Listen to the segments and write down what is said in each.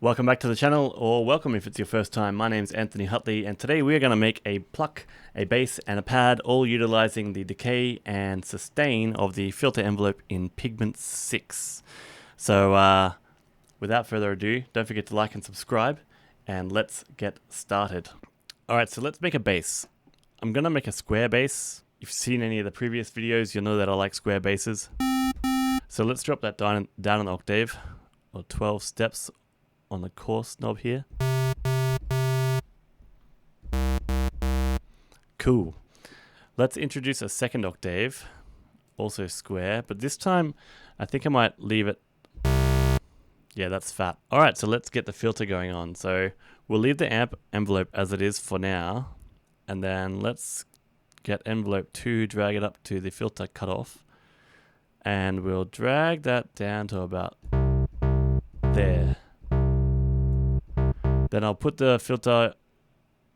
Welcome back to the channel, or welcome if it's your first time. My name's Anthony Hutley, and today we're going to make a pluck, a bass, and a pad, all utilizing the decay and sustain of the filter envelope in Pigment 6. So, without further ado, don't forget to like and subscribe, and let's get started. Alright, so let's make a bass. I'm going to make a square bass. If you've seen any of the previous videos, you'll know that I like square basses. So let's drop that down an octave, or 12 steps on the coarse knob here. Cool. Let's introduce a second octave, also square, but this time I think I might leave it. Yeah, that's fat. Alright, so let's get the filter going on. So we'll leave the amp envelope as it is for now, and then let's get envelope 2, drag it up to the filter cutoff, and we'll drag that down to about there. Then I'll put the filter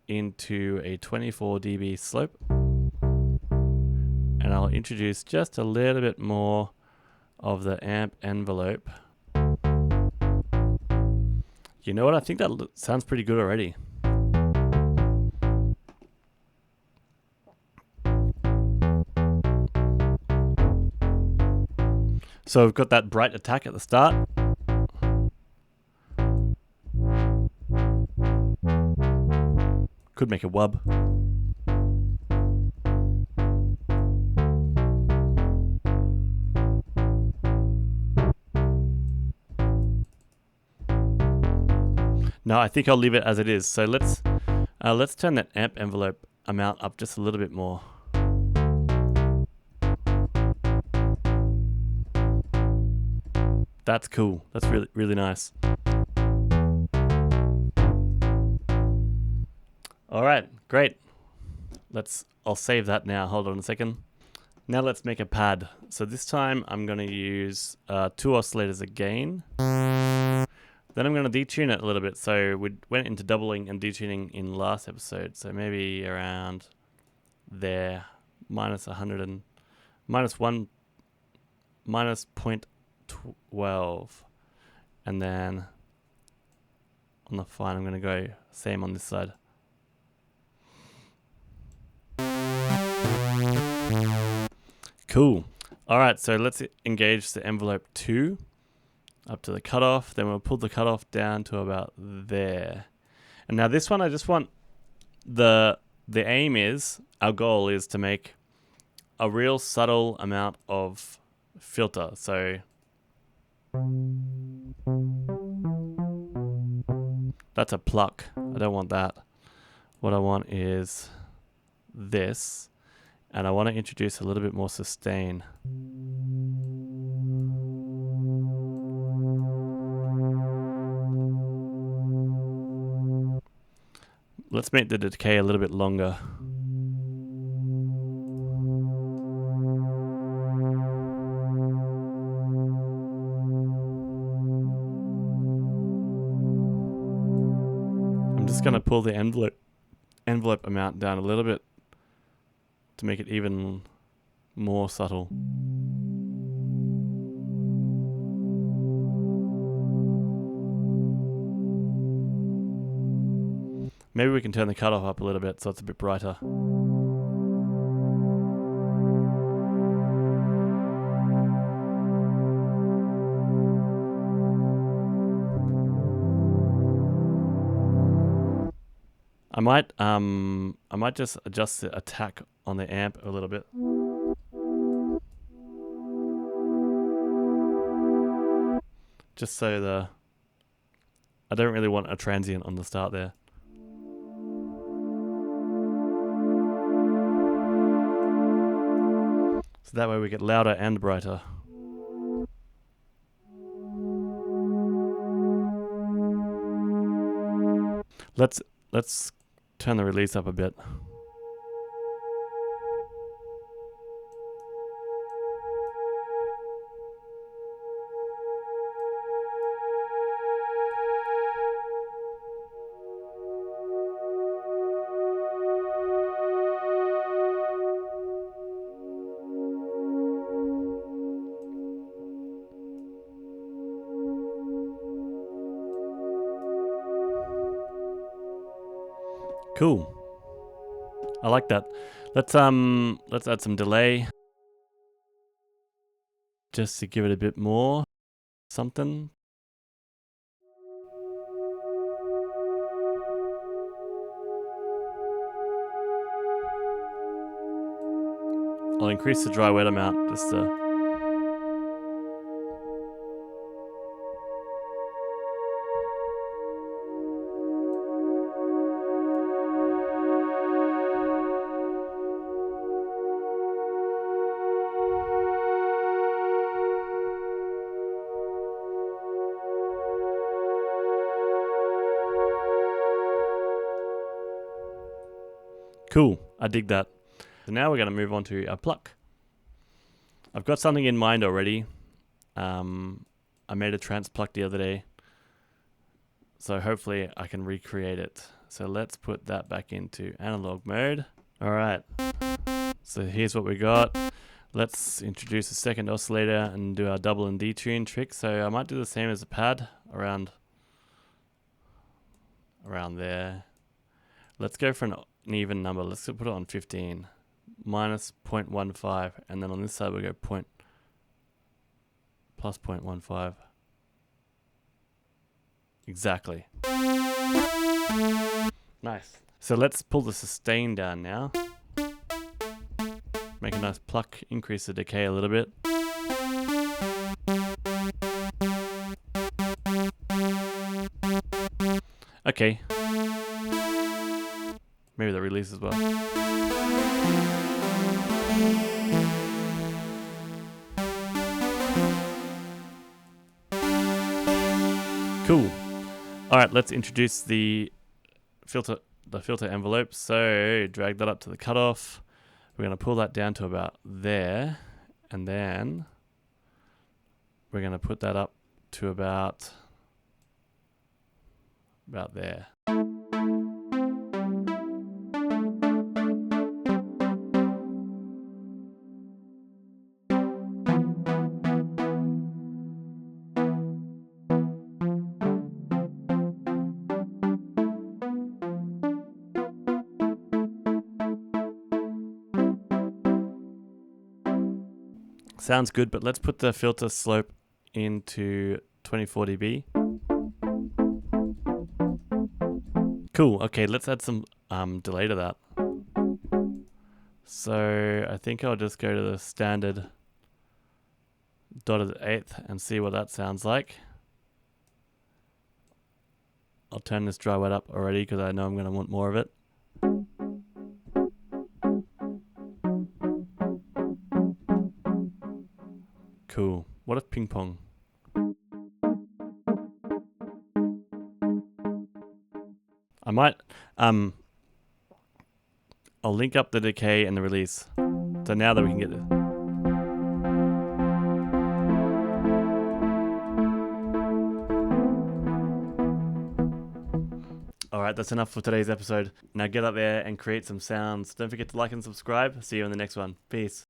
into a 24 dB slope, and I'll introduce just a little bit more of the amp envelope. You know what? I think that sounds pretty good already. So we've got that bright attack at the start. Could make a wub. No, I think I'll leave it as it is. So let's turn that amp envelope amount up just a little bit more. That's cool. That's really nice. All right, great. I'll save that now. Hold on a second. Now let's make a pad. So this time I'm going to use 2 oscillators again. Then I'm going to detune it a little bit. So we went into doubling and detuning in last episode. So maybe around there, minus 100 and minus 1, minus 0.12. And then on the fine, I'm going to go same on this side. Cool. Alright, so let's engage the envelope 2 up to the cutoff. Then we'll pull the cutoff down to about there. And now this one, I just want our goal is to make a real subtle amount of filter. So that's a pluck. I don't want that. What I want is this. And I want to introduce a little bit more sustain. Let's make the decay a little bit longer. I'm just going to pull the envelope amount down a little bit to make it even more subtle. Maybe we can turn the cutoff up a little bit so it's a bit brighter. I might just adjust the attack on the amp a little bit. Just so I don't really want a transient on the start there. So that way we get louder and brighter. Let's turn the release up a bit. Cool. I like that. Let's add some delay just to give it a bit more something. I'll increase the dry wet amount just to... Cool, I dig that. So now we're going to move on to our pluck. I've got something in mind already. I made a trance pluck the other day, so hopefully I can recreate it. So let's put that back into analog mode. All right, so here's what we got. Let's introduce a second oscillator and do our double and detune trick. So I might do the same as a pad around there. Let's go for an even number. Let's put it on 15 minus 0.15, and then on this side we go plus 0.15. Exactly. Nice. So let's pull the sustain down now. Make a nice pluck, increase the decay a little bit. Okay. Maybe the release as well. Cool. All right, let's introduce the filter envelope. So drag that up to the cutoff. We're going to pull that down to about there, and then we're going to put that up to about there. Sounds good, but let's put the filter slope into 24 dB. Cool. Okay, let's add some delay to that. So I think I'll just go to the standard dotted eighth and see what that sounds like. I'll turn this dry wet up already because I know I'm going to want more of it. Cool. What if ping pong? I might, I'll link up the decay and the release. So now that we can get this. Alright, that's enough for today's episode. Now get up there and create some sounds. Don't forget to like and subscribe. See you in the next one. Peace.